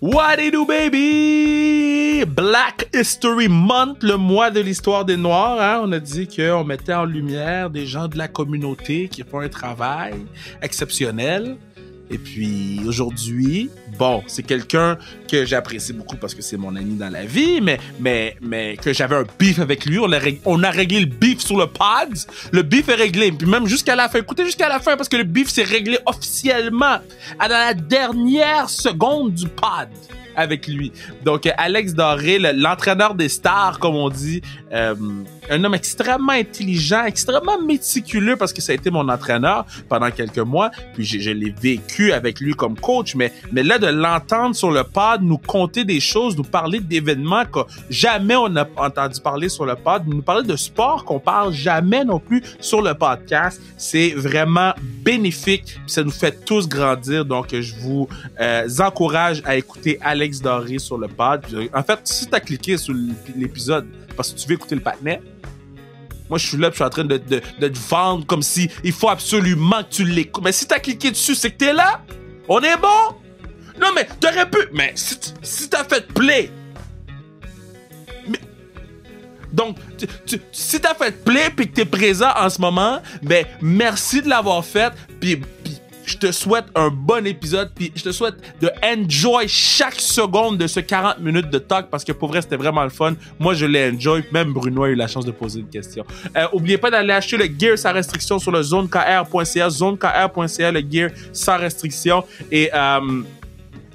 What it do, baby? Black History Month, le mois de l'histoire des Noirs. Hein? On a dit qu'on mettait en lumière des gens de la communauté qui font un travail exceptionnel. Et puis aujourd'hui, bon, c'est quelqu'un que j'apprécie beaucoup parce que c'est mon ami dans la vie, mais que j'avais un beef avec lui. On a réglé le beef sur le pod. Le beef est réglé. Puis même jusqu'à la fin. Écoutez jusqu'à la fin parce que le beef s'est réglé officiellement à la dernière seconde du pod avec lui. Donc, Alex Doré, l'entraîneur des stars, comme on dit, un homme extrêmement intelligent, extrêmement méticuleux parce que ça a été mon entraîneur pendant quelques mois, puis je l'ai vécu avec lui comme coach, mais là, de l'entendre sur le pod, nous conter des choses, nous parler d'événements que jamais on a entendu parler sur le pod, nous parler de sport qu'on parle jamais non plus sur le podcast, c'est vraiment bénéfique, puis ça nous fait tous grandir, donc je vous encourage à écouter Alex Doré sur le pod. En fait, si t'as cliqué sur l'épisode parce que tu veux écouter le patinet, moi je suis là, puis je suis en train de te vendre comme si il faut absolument que tu l'écoutes. Mais si t'as cliqué dessus, c'est que t'es là. On est bon. Non mais t'aurais pu. Mais si t'as fait play. Donc, si t'as fait play puis que t'es présent en ce moment, ben merci de l'avoir fait. Puis je te souhaite un bon épisode, puis je te souhaite de enjoy chaque seconde de ce 40 minutes de talk, parce que pour vrai, c'était vraiment le fun. Moi, je l'ai enjoy, même Bruno a eu la chance de poser une question. Oubliez pas d'aller acheter le gear sans restriction sur le zonekr.ca, zonekr.ca, le gear sans restriction. Et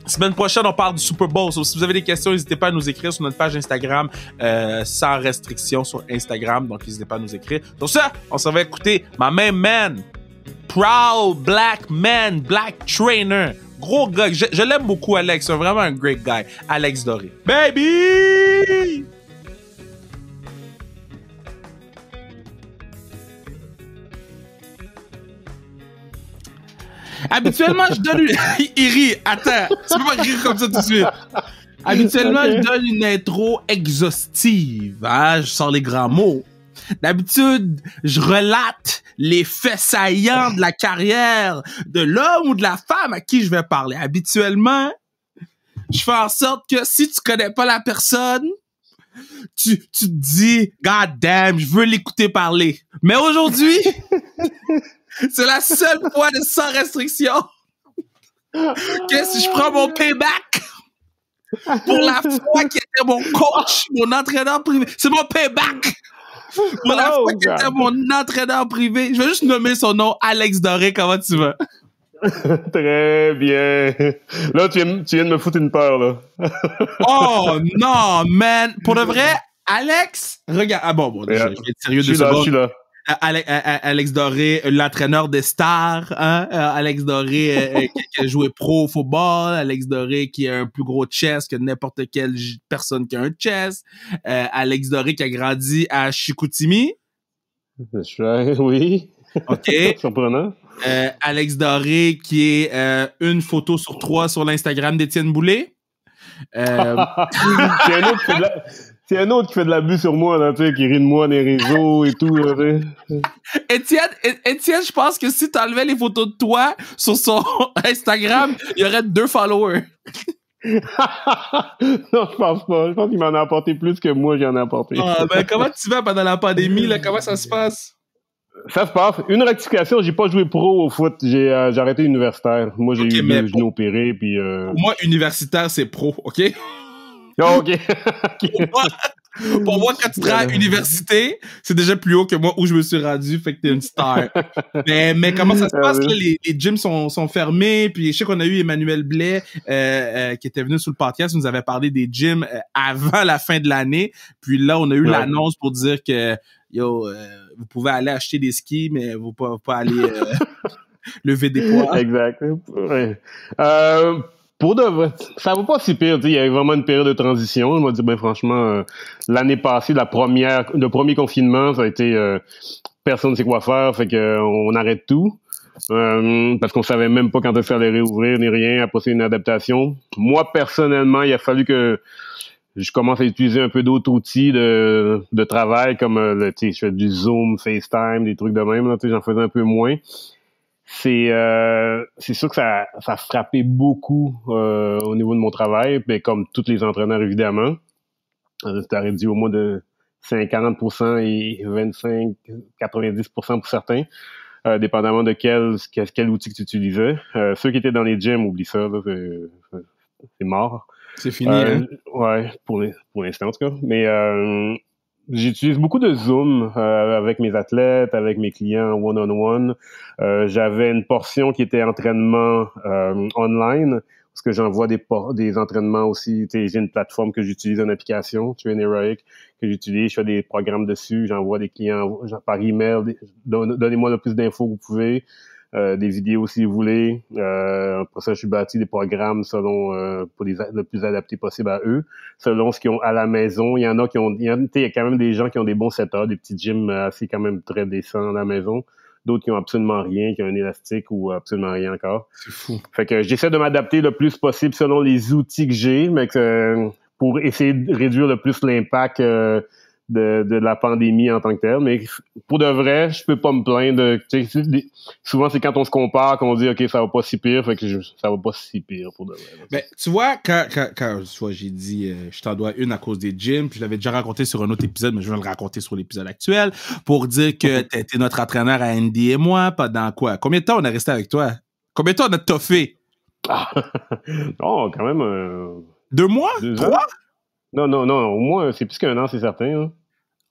semaine prochaine, on parle du Super Bowl. So, si vous avez des questions, n'hésitez pas à nous écrire sur notre page Instagram, sans restriction sur Instagram. Donc, n'hésitez pas à nous écrire. Donc ça, on s'en va écouter my main man, proud black man, black trainer. Gros gars. Je l'aime beaucoup, Alex. C'est vraiment un great guy. Alex Doré. Baby! Habituellement, je donne il rit. Attends. Tu peux pas rire comme ça tout de suite. Habituellement, je donne une intro exhaustive. Hein? Je sors les grands mots. D'habitude, je relate les faits saillants de la carrière de l'homme ou de la femme à qui je vais parler. Habituellement, je fais en sorte que si tu connais pas la personne, tu te dis, God damn, je veux l'écouter parler. Mais aujourd'hui, c'est la seule fois de sans restriction que si je prends mon payback pour la fois qui était mon coach, mon entraîneur privé, c'est mon payback. Pour la fois qu'il était mon entraîneur privé, je vais juste nommer son nom, Alex Doré. Comment tu vas? Très bien. Là, tu viens de me foutre une peur, là. Oh non, man. Pour de vrai, Alex, regarde. Ah bon, je vais être sérieux de secondes. Je suis là. Alex Doré, l'entraîneur des stars, hein? Alex Doré qui a joué pro au football, Alex Doré qui a un plus gros chest que n'importe quelle personne qui a un chest, Alex Doré qui a grandi à Chicoutimi. Oui. OK. Surprenant. Alex Doré qui est une photo sur 3 sur l'Instagram d'Étienne Boulay. C'est un autre qui fait de l'abus sur moi, là, tu sais, qui rit de moi des réseaux et tout, là, Étienne, je pense que si t'enlevais les photos de toi sur son Instagram, il y aurait 2 followers. Non, je pense pas. Je pense qu'il m'en a apporté plus que moi, j'en ai apporté. Ben, comment tu vas pendant la pandémie, là? Comment ça se passe? Ça se passe. Une rectification, j'ai pas joué pro au foot. J'ai arrêté universitaire. Moi, j'ai eu le genou opéré, puis... Pour moi, universitaire, c'est pro, OK? Oh, OK. Pour moi, quand tu travailles à l'université, c'est déjà plus haut que moi où je me suis rendu, fait que t'es une star. mais comment ça se passe, là? Les gyms sont fermés, puis je sais qu'on a eu Emmanuel Blais, qui était venu sur le podcast, nous avait parlé des gyms avant la fin de l'année, puis là, on a eu l'annonce pour dire que, vous pouvez aller acheter des skis, mais vous pouvez pas aller lever des poids. Exact. Ouais. Pour de vrai, ça va pas si pire. Il y a eu vraiment une période de transition. On m'a dit, ben franchement, l'année passée, le premier confinement, ça a été personne ne sait quoi faire, fait que on arrête tout. Parce qu'on savait même pas quand est-ce que ça allait réouvrir ni rien. Après, c'est une adaptation. Moi, personnellement, il a fallu que je commence à utiliser un peu d'autres outils de travail, comme je fais du Zoom, FaceTime, des trucs de même. J'en faisais un peu moins. c'est sûr que ça a frappé beaucoup au niveau de mon travail, mais comme tous les entraîneurs, évidemment. C'était réduit au moins de 50% et 25-90% pour certains, dépendamment de quel outil que tu utilisais. Ceux qui étaient dans les gyms, oublie ça, là, c'est mort. C'est fini, hein? Ouais, pour l'instant, en tout cas. Mais j'utilise beaucoup de Zoom avec mes athlètes, avec mes clients one-on-one. J'avais une portion qui était entraînement online, parce que j'envoie des entraînements aussi. J'ai une plateforme que j'utilise, une application, Traineric, que j'utilise. Je fais des programmes dessus. J'envoie des clients par email. Donnez-moi le plus d'infos que vous pouvez. Des vidéos si vous voulez. Pour ça, je suis bâti des programmes selon pour le plus adapté possible à eux, selon ce qu'ils ont à la maison. Il y en a il y a quand même des gens qui ont des bons setups, des petits gyms assez quand même très décents à la maison. D'autres qui ont absolument rien, qui ont un élastique ou absolument rien encore. C'est fou. Fait que j'essaie de m'adapter le plus possible selon les outils que j'ai, mais pour essayer de réduire le plus l'impact de la pandémie en tant que telle. Mais pour de vrai, je peux pas me plaindre. Souvent, c'est quand on se compare qu'on dit « OK, ça va pas si pire », fait que ça va pas si pire pour de vrai. Ben, tu vois, quand j'ai dit je t'en dois une à cause des gyms, puis je l'avais déjà raconté sur un autre épisode, mais je vais le raconter sur l'épisode actuel, pour dire que t'étais notre entraîneur à Andy et moi pendant quoi? Combien de temps on a resté avec toi? Combien de temps on a toffé? Non, quand même... 2 mois? 3? Non, au moins, c'est plus qu'un an, c'est certain. Hein.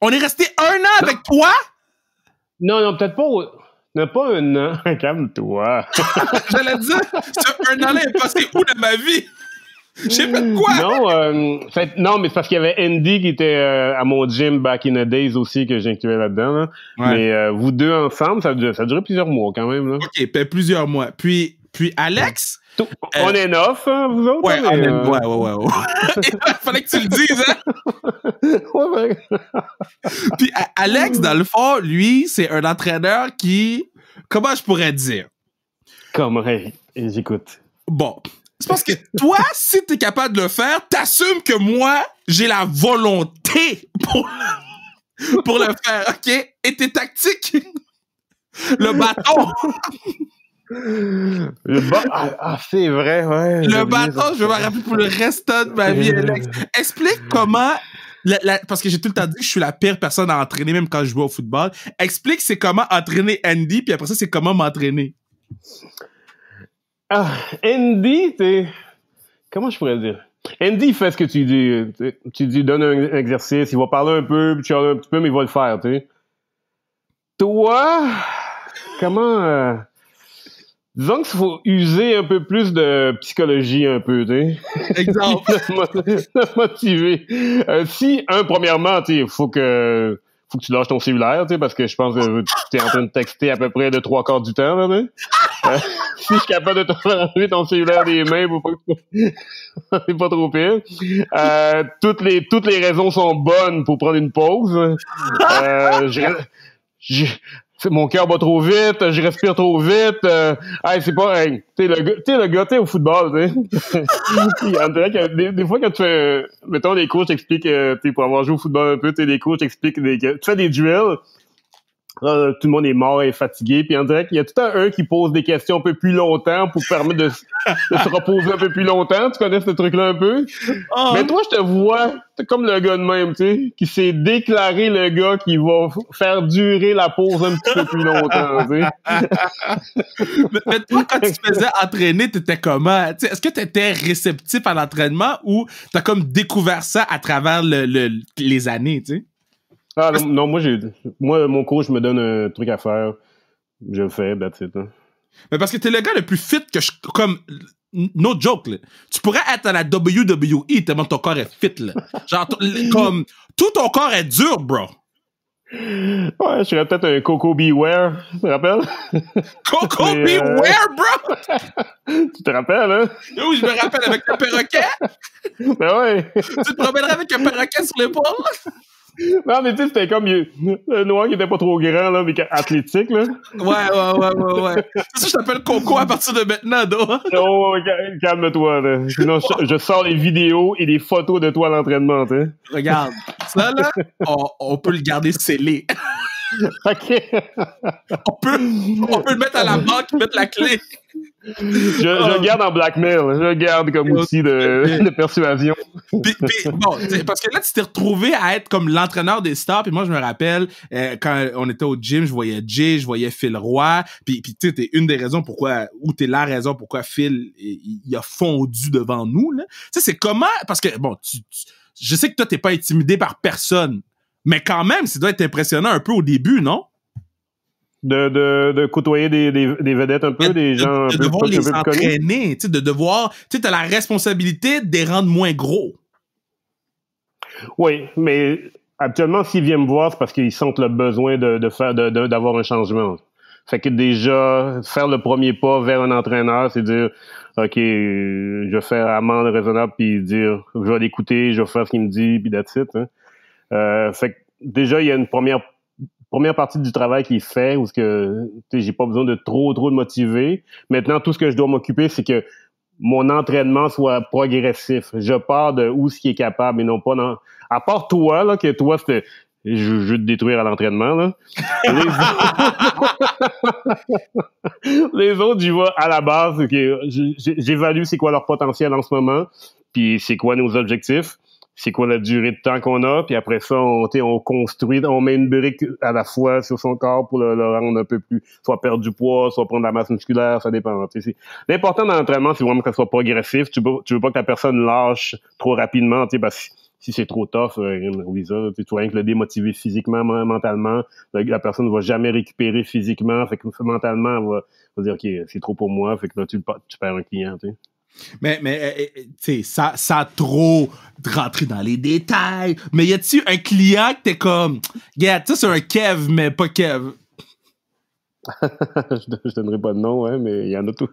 On est resté 1 an avec toi? Non, peut-être pas... Non, pas un an. Calme-toi. J'allais dire, ce 1 an-là est passé où dans ma vie? Je sais pas de quoi. Non, mais c'est parce qu'il y avait Andy qui était à mon gym back in the days aussi que j'incluais là-dedans. Là. Ouais. Mais vous deux ensemble, ça a duré plusieurs mois quand même. Là. OK, plusieurs mois. Puis Alex... On est neuf, hein, vous autres? Ouais, ouais. Il fallait que tu le dises, hein? Ouais. Puis Alex, dans le fond, lui, c'est un entraîneur qui... Comment je pourrais dire? Comment? J'écoute. Bon, c'est parce que toi, si t'es capable de le faire, t'assumes que moi, j'ai la volonté pour le faire, OK? Et tes tactiques, le bâton... C'est vrai, ouais. Le bâton, je vais m'en rappeler pour le restant de ma vie, Alex. Explique comment... parce que j'ai tout le temps dit que je suis la pire personne à entraîner, même quand je joue au football. Explique c'est comment entraîner Andy, puis après ça, c'est comment m'entraîner. Andy, comment je pourrais dire? Andy fait ce que tu dis. Tu dis, donne un exercice, il va parler un peu, puis tu parles un petit peu, mais il va le faire, tu sais. Toi, comment... Disons qu'il faut user un peu plus de psychologie, un peu, tu sais. Exemple. de motiver. Premièrement, tu sais, faut que tu lâches ton cellulaire, tu sais, parce que je pense que tu es en train de texter à peu près de 3/4 du temps, là, tu sais. Si je suis capable de te faire enlever ton cellulaire des mains pour pas que c'est pas trop pire. Toutes les raisons sont bonnes pour prendre une pause. Mon cœur bat trop vite, je respire trop vite. C'est pas... t'es le gars, t'es au football, tu sais. On dirait que des fois, quand tu fais... mettons, les coachs t'expliquent... pour avoir joué au football un peu, les coachs t'expliquent... tu fais des duels. Là, tout le monde est mort et fatigué. Puis on dirait qu'il y a tout le temps un qui pose des questions un peu plus longtemps pour permettre de se reposer un peu plus longtemps. Tu connais ce truc-là un peu? Oh. Mais toi, je te vois comme le gars de même, tu sais, qui s'est déclaré le gars qui va faire durer la pause un petit peu plus longtemps, tu sais. Mais toi, quand tu te faisais entraîner, t'étais comment? T'sais, est-ce que t'étais réceptif à l'entraînement ou t'as comme découvert ça à travers les années, tu sais? Non, moi, mon coach me donne un truc à faire. Je le fais, that's it. Hein. Mais parce que t'es le gars le plus fit que comme, no joke, là. Tu pourrais être à la WWE tellement ton corps est fit, là. Genre, comme, tout ton corps est dur, bro. Ouais, je serais peut-être un Coco Beware, tu te rappelles? Coco Beware, bro? Tu te rappelles, hein? Oui, je me rappelle, avec le perroquet. Ben ouais. Tu te promènerais avec un perroquet sur l'épaule? Non, mais tu sais, c'était comme le noir qui était pas trop grand, là, mais athlétique, là. Ouais. C'est ça, je t'appelle Coco à partir de maintenant, donc. Oh, calme-toi, là. Sinon, je sors les vidéos et les photos de toi à l'entraînement, tu sais. Regarde, ça, là, on peut le garder scellé. OK. On peut le mettre à la banque, mettre la clé. Je le garde en blackmail. Je le garde comme outil de persuasion. Puis, bon, parce que là, tu t'es retrouvé à être comme l'entraîneur des stars. Puis moi, je me rappelle, quand on était au gym, je voyais Jay, je voyais Phil Roy. Puis tu sais, t'es une des raisons pourquoi, ou t'es la raison pourquoi Phil, il a fondu devant nous, là. Tu sais, c'est comment, parce que, bon, je sais que toi, t'es pas intimidé par personne. Mais quand même, ça doit être impressionnant un peu au début, non? De côtoyer des vedettes un peu, des gens de devoir les entraîner, tu sais, de devoir, tu sais, t'as la responsabilité de les rendre moins gros. Oui, mais actuellement, s'ils viennent me voir, c'est parce qu'ils sentent le besoin d'avoir un changement. Fait que déjà, faire le premier pas vers un entraîneur, c'est dire, OK, je vais faire amende raisonnable, puis dire, je vais l'écouter, je vais faire ce qu'il me dit, puis that's it. Hein. Fait que déjà, il y a une première partie du travail qui est fait, où j'ai pas besoin de trop de motiver. Maintenant, tout ce que je dois m'occuper, c'est que mon entraînement soit progressif. Je pars de où ce qui est capable et non pas dans... À part toi, là, que toi, c'était... Je veux te détruire à l'entraînement, là. Les autres, j'y vais à la base. J'évalue c'est quoi leur potentiel en ce moment, puis c'est quoi nos objectifs. C'est quoi la durée de temps qu'on a, puis après ça, on construit, on met une brique à la fois sur son corps pour le rendre un peu plus, soit perdre du poids, soit prendre de la masse musculaire, ça dépend. L'important dans l'entraînement, c'est vraiment que ça soit progressif. Tu veux pas que la personne lâche trop rapidement, parce que si c'est trop tough, oublie ça, tu vas rien que le démotiver physiquement, mentalement. La personne ne va jamais récupérer physiquement, fait que mentalement, elle va dire, OK, c'est trop pour moi, fait que là, tu perds un client, tu sais. Mais tu sais, ça a trop rentré dans les détails. Mais y a-tu un client que t'es comme, regarde, ça c'est un Kev, mais pas Kev? Je donnerai pas de nom, hein, mais il y en a tout.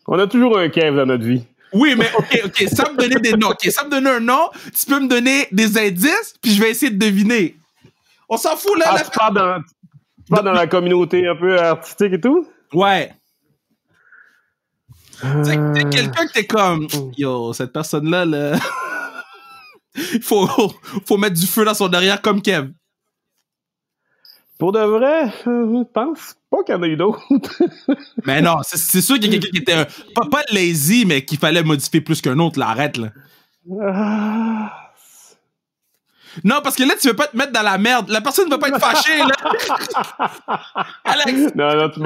On a toujours un Kev dans notre vie. Oui, mais OK, ça me donner des noms. OK, ça me donner un nom, tu peux me donner des indices, puis je vais essayer de deviner. On s'en fout, là. Tu parles dans la communauté un peu artistique et tout? Ouais. T'sais, quelqu'un que t'es comme, yo, cette personne-là, là, faut mettre du feu dans son derrière comme Kev. Pour de vrai, je pense pas qu'il y en a eu d'autres. Mais non, c'est sûr qu'il y a quelqu'un qui était pas lazy, mais qu'il fallait modifier plus qu'un autre, là, arrête, là. Non, parce que là, tu veux pas te mettre dans la merde. La personne ne va pas être fâchée, là. Alex! Non, tu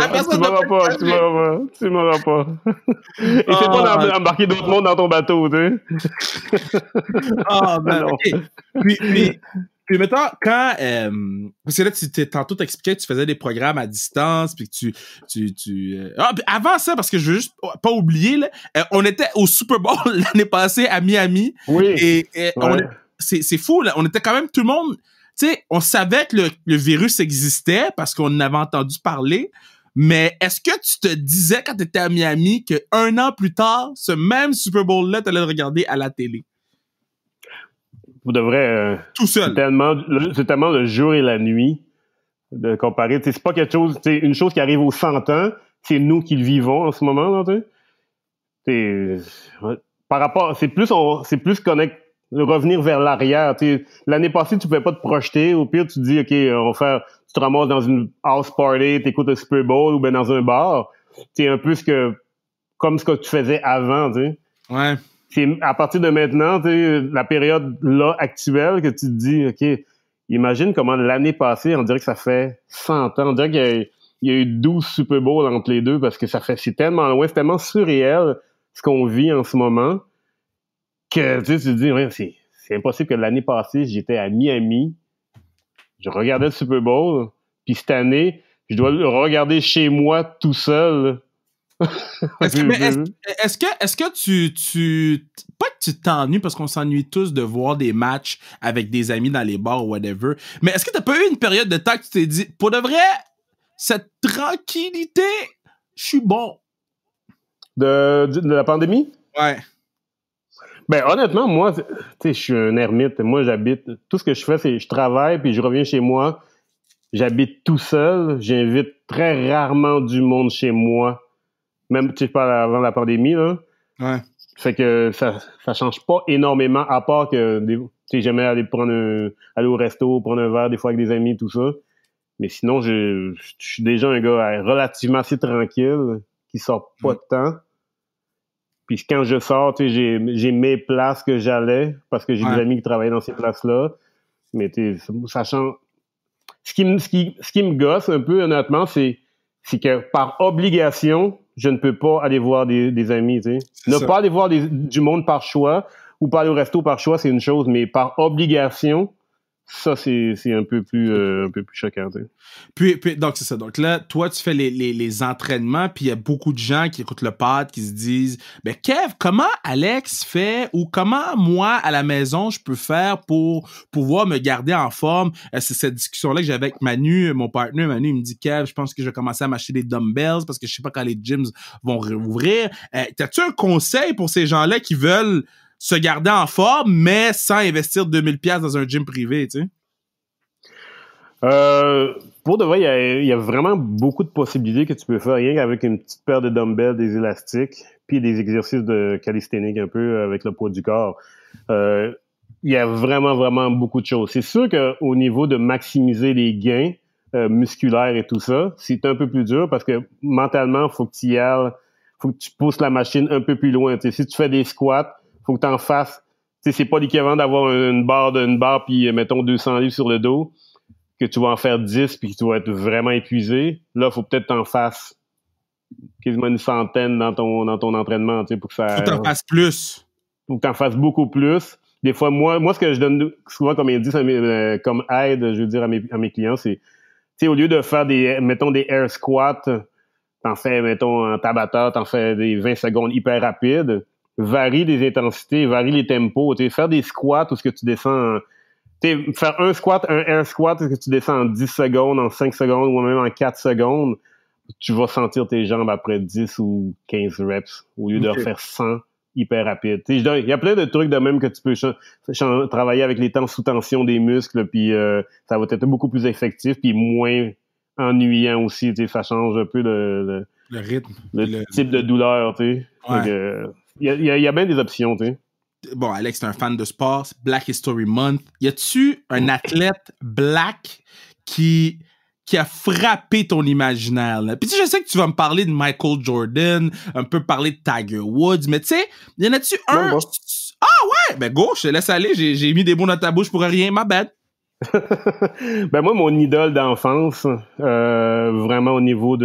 m'auras pas. Essaie pas d'embarquer d'autres mondes dans ton bateau, tu sais. Ah, ben, OK. Puis mettons, quand... parce que là, tantôt t'expliquais que tu faisais des programmes à distance, puis que puis avant ça, parce que je veux juste pas oublier, là, on était au Super Bowl l'année passée à Miami. Oui. Et c'est fou, là. On était quand même tout le monde... Tu sais, on savait que le virus existait parce qu'on en avait entendu parler, mais est-ce que tu te disais quand t'étais à Miami qu'un an plus tard, ce même Super Bowl-là, t'allais le regarder à la télé? Vous devrez... tout seul. C'est tellement le jour et la nuit de comparer. T'sais, c'est pas quelque chose... une chose qui arrive aux 100 ans, c'est nous qui le vivons en ce moment. Là, par rapport... C'est plus connecté. Revenir vers l'arrière. L'année passée, tu pouvais pas te projeter. Au pire, tu te dis, OK, tu te ramasses dans une house party, t'écoutes un Super Bowl ou bien dans un bar. C'est un peu comme ce que tu faisais avant, tu sais. Ouais. C'est à partir de maintenant, la période là actuelle que tu te dis, OK, imagine comment l'année passée, on dirait que ça fait 100 ans. On dirait qu'il y a eu 12 Super Bowls entre les deux parce que c'est tellement loin, c'est tellement surréel ce qu'on vit en ce moment. Que tu te dis, ouais, c'est impossible que l'année passée, j'étais à Miami, je regardais le Super Bowl, puis cette année, je dois le regarder chez moi tout seul. Est-ce que tu pas que tu t'ennuies parce qu'on s'ennuie tous de voir des matchs avec des amis dans les bars ou whatever, mais est-ce que t'as pas eu une période de temps que tu t'es dit, pour de vrai, cette tranquillité, je suis bon? De la pandémie? Ouais. Ben, honnêtement, moi, tu sais, je suis un ermite. Moi, tout ce que je fais, c'est je travaille, puis je reviens chez moi. J'habite tout seul. J'invite très rarement du monde chez moi. Même, tu sais, je parle avant la pandémie, là. Ouais. Fait que ça change pas énormément, à part que, tu sais, j'aimais aller au resto, prendre un verre, des fois avec des amis, tout ça. Mais sinon, je suis déjà un gars relativement assez tranquille, qui sort pas de temps. Puis quand je sors, tu sais, j'ai mes places que j'allais, parce que j'ai des amis qui travaillaient dans ces places-là. Mais tu sais, ça change. Ce qui me gosse un peu, honnêtement, c'est que par obligation, je ne peux pas aller voir des amis, tu sais. Ne pas aller voir du monde par choix ou pas aller au resto par choix, c'est une chose, mais par obligation, ça, c'est un peu plus choquant, tu sais. Puis, donc, c'est ça. Donc là, toi, tu fais les entraînements, puis il y a beaucoup de gens qui écoutent le pod, qui se disent, ben, Kev, comment Alex fait, ou comment moi, à la maison, je peux faire pour pouvoir me garder en forme? C'est cette discussion-là que j'avais avec Manu, mon partenaire. Manu, il me dit, Kev, je pense que je vais commencer à m'acheter des dumbbells parce que je sais pas quand les gyms vont rouvrir. T'as-tu un conseil pour ces gens-là qui veulent se garder en forme, mais sans investir 2000$ dans un gym privé, tu sais? Pour de vrai, il y a vraiment beaucoup de possibilités que tu peux faire rien qu'avec une petite paire de dumbbells, des élastiques, puis des exercices de calisthénique un peu avec le poids du corps. Il y a vraiment, vraiment beaucoup de choses. C'est sûr qu'au niveau de maximiser les gains musculaires et tout ça, c'est un peu plus dur parce que mentalement, faut que tu pousses la machine un peu plus loin. T'sais, si tu fais des squats, faut que tu en fasses. C'est pas l'équivalent d'avoir une barre puis mettons 200 livres sur le dos, que tu vas en faire 10 puis que tu vas être vraiment épuisé. Là, faut peut-être t'en fasses quasiment une centaine dans ton entraînement, tu sais, pour que ça... Faut que t'en fasses plus. Faut que t'en fasses beaucoup plus. Des fois, moi, ce que je donne souvent comme indice, comme aide, je veux dire, à mes clients, c'est, tu sais, au lieu de faire des air squats, t'en fais, mettons, en tabata, t'en fais des 20 secondes hyper rapides, varie les intensités, varie les tempos, tu sais, faire des squats où ce que tu descends faire un air squat, que tu descends en 10 secondes, en 5 secondes ou même en 4 secondes, tu vas sentir tes jambes après 10 ou 15 reps au lieu de refaire 100 hyper rapide. Il y a plein de trucs de même que tu peux travailler avec les temps sous tension des muscles, puis ça va être beaucoup plus effectif, puis moins ennuyant aussi. Ça change un peu le rythme. Le type de douleur. Il y a bien des options. T'sais. Bon, Alex, t'es un fan de sport, Black History Month. Y a-tu un athlète black qui a frappé ton imaginaire, là? Puis tu sais, je sais que tu vas me parler de Michael Jordan, un peu parler de Tiger Woods, mais tu sais, y en a-tu un... Bon. Ah ouais! Ben go, je te laisse aller, j'ai mis des mots dans ta bouche pour rien, ma bad. Ben moi, mon idole d'enfance, vraiment au niveau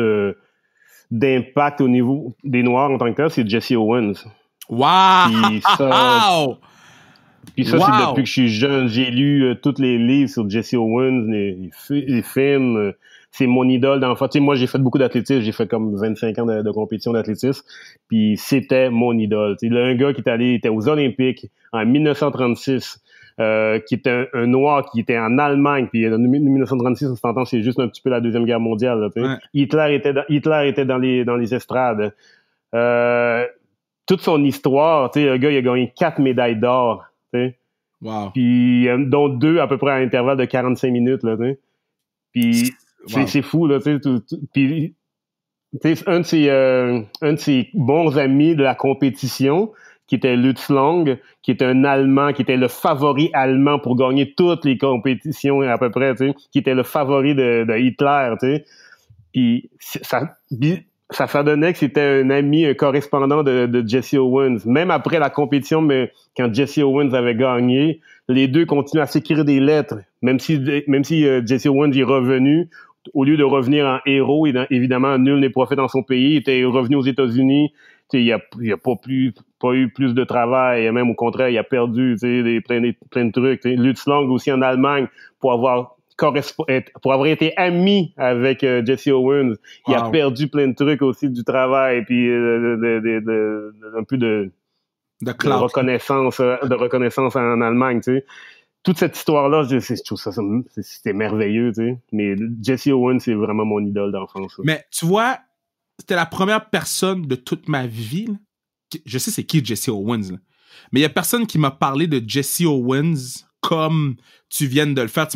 d'impact au niveau des Noirs en tant que tel, c'est Jesse Owens. Wow! Puis ça, c'est depuis que je suis jeune. J'ai lu tous les livres sur Jesse Owens, les films. C'est mon idole d'enfant. Tu sais, moi, j'ai fait beaucoup d'athlétisme. J'ai fait comme 25 ans de compétition d'athlétisme. Puis c'était mon idole. Tu sais, un gars qui était aux Olympiques en 1936, qui était un Noir, qui était en Allemagne. Puis en 1936, on s'entend, c'est juste un petit peu la Deuxième Guerre mondiale. Là, tu sais. Ouais. Hitler était dans les estrades. Toute son histoire, tu sais, le gars, il a gagné 4 médailles d'or, tu sais. Wow. Puis, dont 2 à peu près à l'intervalle de 45 minutes, là, tu sais. Puis, c'est fou, là, tu sais. Puis, tu sais, un de ses bons amis de la compétition, qui était Lutz Long, qui était un Allemand, qui était le favori allemand pour gagner toutes les compétitions à peu près, tu sais, qui était le favori de Hitler, tu sais. Puis, ça donnait que c'était un ami, un correspondant de Jesse Owens. Même après la compétition, mais quand Jesse Owens avait gagné, les deux continuaient à s'écrire des lettres. Même si Jesse Owens est revenu, au lieu de revenir en héros, évidemment, nul n'est prophète dans son pays, il était revenu aux États-Unis. Il a pas eu plus de travail, même au contraire, il a perdu plein de trucs. Lutz Long aussi en Allemagne pour avoir été ami avec Jesse Owens. Il a perdu plein de trucs aussi du travail, puis un peu de reconnaissance en Allemagne, tu sais. Toute cette histoire-là, je trouve ça, c'était merveilleux, tu sais. Mais Jesse Owens, c'est vraiment mon idole d'enfance. Mais tu vois, c'était la première personne de toute ma vie, là. Je sais c'est qui Jesse Owens, là. Mais il y a personne qui m'a parlé de Jesse Owens comme tu viennes de le faire.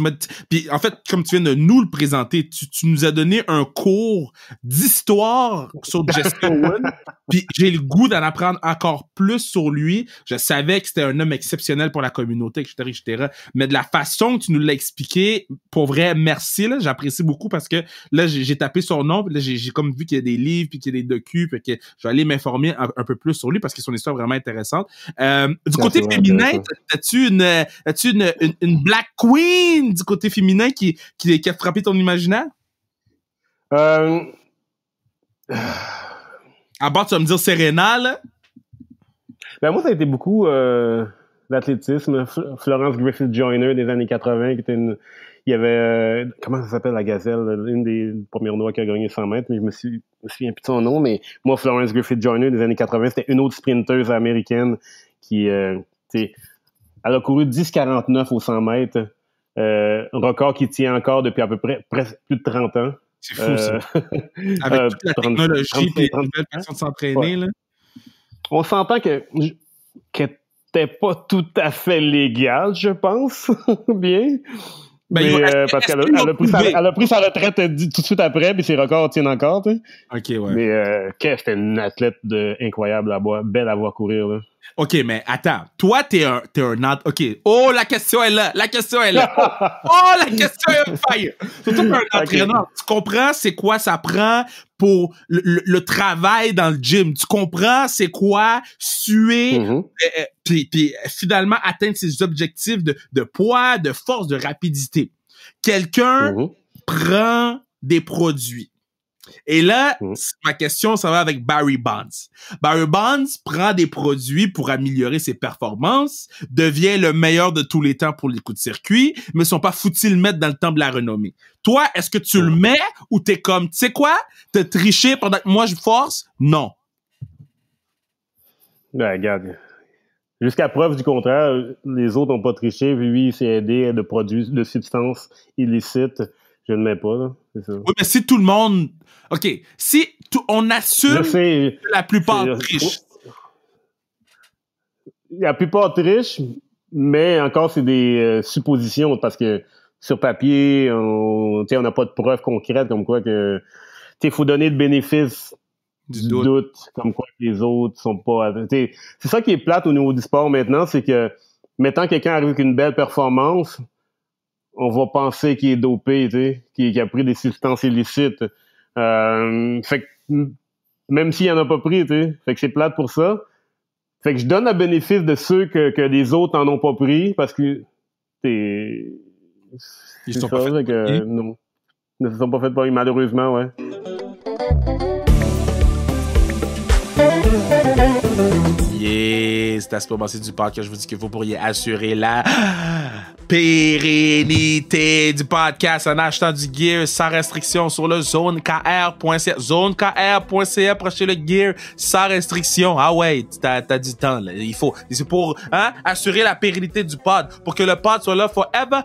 Puis en fait, comme tu viens de nous le présenter, tu nous as donné un cours d'histoire sur Jesse Owens. Puis j'ai le goût d'en apprendre encore plus sur lui. Je savais que c'était un homme exceptionnel pour la communauté, etc. Mais de la façon que tu nous l'as expliqué, pour vrai, merci. Là, j'apprécie beaucoup parce que là, j'ai tapé son nom. Puis là, j'ai comme vu qu'il y a des livres, puis qu'il y a des docus, puis que je vais aller m'informer un peu plus sur lui parce que son histoire est vraiment intéressante. Du côté féminin, as-tu une Black Queen du côté féminin qui a frappé ton imaginaire? À bord, tu vas me dire Serena, là? Ben moi, ça a été beaucoup l'athlétisme. Florence Griffith Joyner des années 80, qui était il y avait, comment ça s'appelle, la gazelle, une des premières noires qui a gagné 100 mètres, mais je me souviens plus de son nom, mais moi, Florence Griffith Joyner des années 80, c'était une autre sprinteuse américaine qui, elle a couru 10,49 au 100 mètres, record qui tient encore depuis à peu près presque plus de 30 ans. C'est fou, ça. Avec toute la technologie et les nouvelles façons de s'entraîner, là. On s'entend que c'était pas tout à fait légal, je pense, bien. Ben, mais parce qu'elle a pris sa retraite tout de suite après, puis ses records tiennent encore, tu sais. OK, ouais. Mais c'était une athlète incroyable belle à voir courir, là. OK, mais attends. Toi, t'es un OK. Oh, la question est là. La question est là. Oh, la question est on fire. Surtout pour un entraîneur. Okay. Tu comprends c'est quoi ça prend pour le travail dans le gym. Tu comprends c'est quoi suer, puis finalement atteindre ses objectifs de poids, de force, de rapidité. Quelqu'un prend des produits. Et là, ma question, ça va avec Barry Bonds. Barry Bonds prend des produits pour améliorer ses performances, devient le meilleur de tous les temps pour les coups de circuit, mais ils sont pas foutus le mettre dans le temps de la renommée. Toi, est-ce que tu le mets ou t'es comme, tu sais quoi, t'as triché pendant que moi je force? Non. Ben, regarde. Jusqu'à preuve du contraire, les autres n'ont pas triché, lui, il s'est aidé de produits, de substances illicites. Je ne mets pas, là. C'est ça. Oui, mais si tout le monde... OK, si on assume que la plupart trichent. La plupart trichent, mais encore, c'est des suppositions, parce que sur papier, on n'a pas de preuves concrètes comme quoi que... Il faut donner le bénéfice du doute, comme quoi les autres sont pas... C'est ça qui est plate au niveau du sport maintenant, c'est que, mettant quelqu'un arrive avec une belle performance... on va penser qu'il est dopé, tu sais, qu'il a pris des substances illicites. Fait que, même s'il en a pas pris, tu sais, fait que c'est plate pour ça. Fait que je donne le bénéfice de ceux que les autres en ont pas pris, parce que, ils sont pas faits que, non. Ils ne se sont pas faits pour lui, malheureusement, ouais. Yeah, c'est à ce moment-ci du podcast que je vous dis que vous pourriez assurer la pérennité du podcast en achetant du gear sans restriction sur le zonekr.ca. Zonekr.ca pour acheter le gear sans restriction. Ah ouais, t'as du temps, là. C'est pour, assurer la pérennité du pod. Pour que le pod soit là forever.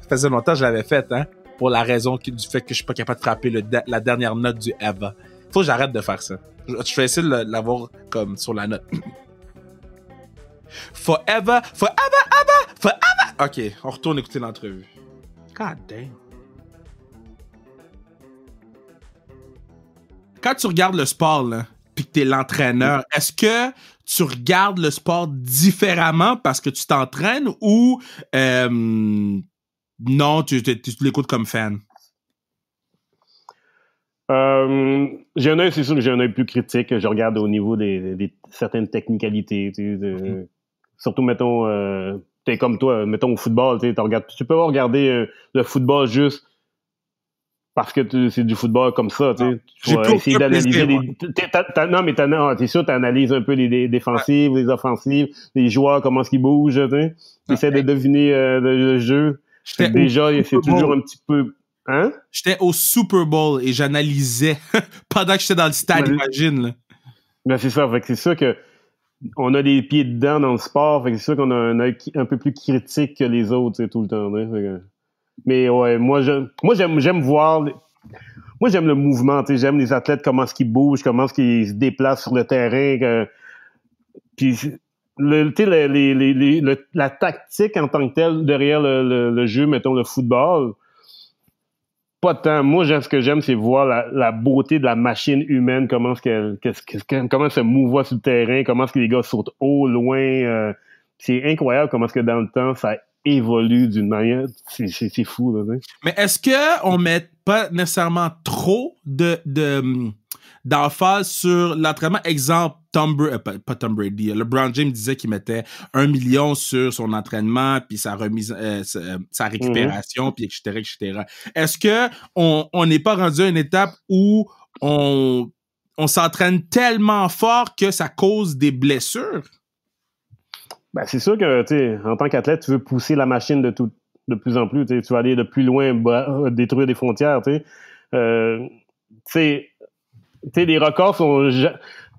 Ça faisait longtemps que je l'avais fait, pour la raison du fait que je suis pas capable de frapper la dernière note du ever. Faut que j'arrête de faire ça. Je vais essayer de l'avoir comme sur la note. Forever. OK, on retourne écouter l'entrevue. God damn. Quand tu regardes le sport, là, pis que t'es l'entraîneur, est-ce que tu regardes le sport différemment parce que tu t'entraînes ou non, tu l'écoutes comme fan? J'ai un œil, c'est sûr que j'ai un œil plus critique. Je regarde au niveau des certaines technicalités. Surtout, mettons, t'es comme toi, mettons au football, tu peux pas regarder le football juste parce que c'est du football comme ça. Tu vas essayer d'analyser non, mais t'es sûr, t'analyses un peu les défensives, les offensives, les joueurs, comment est-ce qu'ils bougent. Tu essaies de deviner le jeu. Déjà, c'est toujours un petit peu... Hein? J'étais au Super Bowl et j'analysais pendant que j'étais dans le stade, imagine. Là. Ben c'est ça, fait que c'est sûr que on a les pieds dedans dans le sport, fait que c'est sûr qu'on a un œil un peu plus critique que les autres tout le temps. Mais ouais, moi j'aime voir... Moi j'aime le mouvement, j'aime les athlètes, comment est-ce qu'ils bougent, comment est-ce qu'ils se déplacent sur le terrain. Puis la tactique en tant que telle derrière le jeu, mettons le football, pas tant. Moi, ce que j'aime, c'est voir la beauté de la machine humaine, comment elle se mouvoie sur le terrain, comment est-ce que les gars sautent haut, loin. C'est incroyable comment est-ce que dans le temps, ça évolue d'une manière. C'est fou, là. Mais est-ce qu'on met pas nécessairement trop d'emphase sur l'entraînement? Exemple, pas Tom Brady. LeBron James disait qu'il mettait 1 million sur son entraînement, puis sa remise, sa récupération, puis etc., etc. Est-ce que on n'est pas rendu à une étape où on s'entraîne tellement fort que ça cause des blessures? Ben, c'est sûr que, tu sais, en tant qu'athlète, tu veux pousser la machine de plus en plus, tu vas aller de plus loin, détruire des frontières, tu sais, les records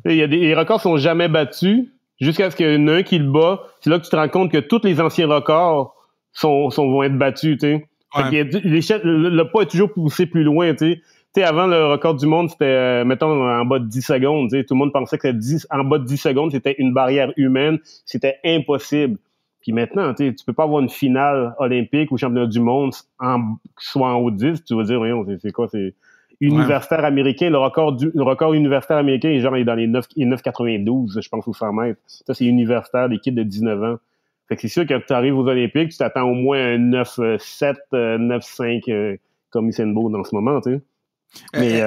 les records sont jamais battus jusqu'à ce qu'il y en ait un qui le bat. C'est là que tu te rends compte que tous les anciens records vont être battus, tu sais. Ouais. Le pas est toujours poussé plus loin, tu sais. Tu sais, avant, le record du monde, c'était, mettons, en bas de 10 secondes. Tu sais, tout le monde pensait que en bas de 10 secondes, c'était une barrière humaine. C'était impossible. Puis maintenant, tu peux pas avoir une finale olympique ou championnat du monde soit en haut de 10. Tu vas dire, voyons, c'est quoi? C'est universitaire américain. Le record universitaire américain est genre dans les 9,92, je pense, ou 100 mètres. Ça, c'est universitaire, des kids de 19 ans. Fait que c'est sûr que tu arrives aux Olympiques, tu t'attends au moins un 9,7, 9,5 comme Usain Bolt dans ce moment, tu sais. Mais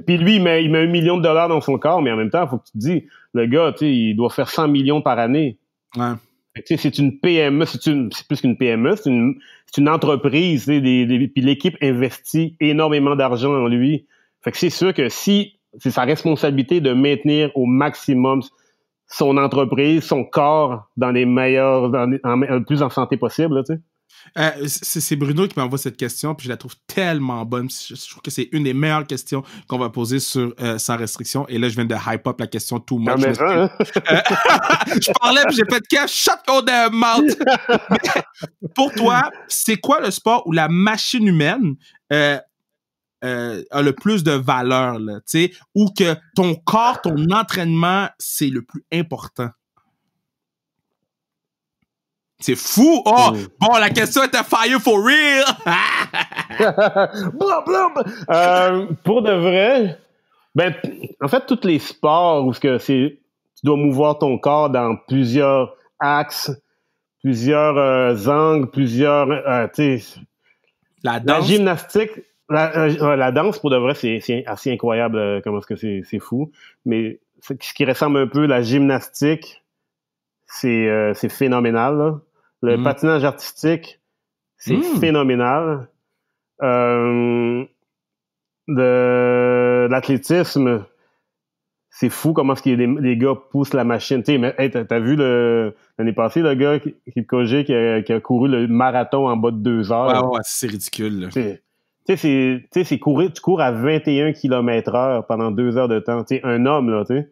puis lui, il met $1 million dans son corps, mais en même temps, il faut que tu te dis, le gars, tu sais, il doit faire 100 millions par année. Ouais. Tu sais, c'est une PME, c'est plus qu'une PME, c'est une entreprise, tu sais, puis l'équipe investit énormément d'argent en lui. Fait que c'est sûr que si c'est sa responsabilité de maintenir au maximum son entreprise, son corps dans les meilleurs, le plus en santé possible, là, tu sais. C'est Bruno qui m'envoie cette question, puis je la trouve tellement bonne. Je trouve que c'est une des meilleures questions qu'on va poser sur Sans restriction. Et là, je viens de hype up la question too much. Je parlais, puis j'ai fait de shut your mouth. Mais pour toi, c'est quoi le sport où la machine humaine a le plus de valeur, là, tu sais, où que ton corps, ton entraînement, c'est le plus important? C'est fou! Oh! Bon, la question était fire for real! Pour de vrai, ben, en fait, tous les sports où tu dois mouvoir ton corps dans plusieurs axes, plusieurs angles, plusieurs, tu sais. La danse. La gymnastique, la danse, pour de vrai, c'est assez incroyable comment est-ce que c'est fou. Mais ce qui ressemble un peu, la gymnastique, c'est phénoménal, là. Le patinage artistique, c'est phénoménal. De l'athlétisme, c'est fou comment est-ce que les gars poussent la machine. Tu sais, t'as vu l'année passée, le gars qui a couru le marathon en bas de 2 heures. Ouais, c'est ridicule. Tu sais, tu cours à 21 km/h pendant 2 heures de temps. Tu sais, un homme, là, tu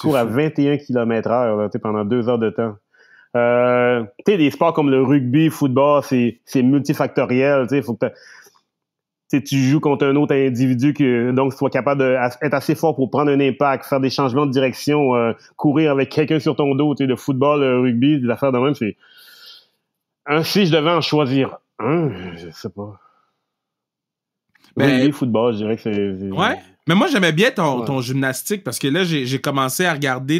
cours à 21 km/h, là, pendant 2 heures de temps. Tu sais, des sports comme le rugby, football, c'est multifactoriel, tu sais, faut que tu joues contre un autre individu donc tu sois capable d'être assez fort pour prendre un impact, faire des changements de direction, courir avec quelqu'un sur ton dos, tu sais, le football, le rugby, des affaires de même, c'est si je devais en choisir un, je sais pas. Rugby, football, je dirais que c'est... Ouais. Mais moi, j'aimais bien ton gymnastique parce que là, j'ai commencé à regarder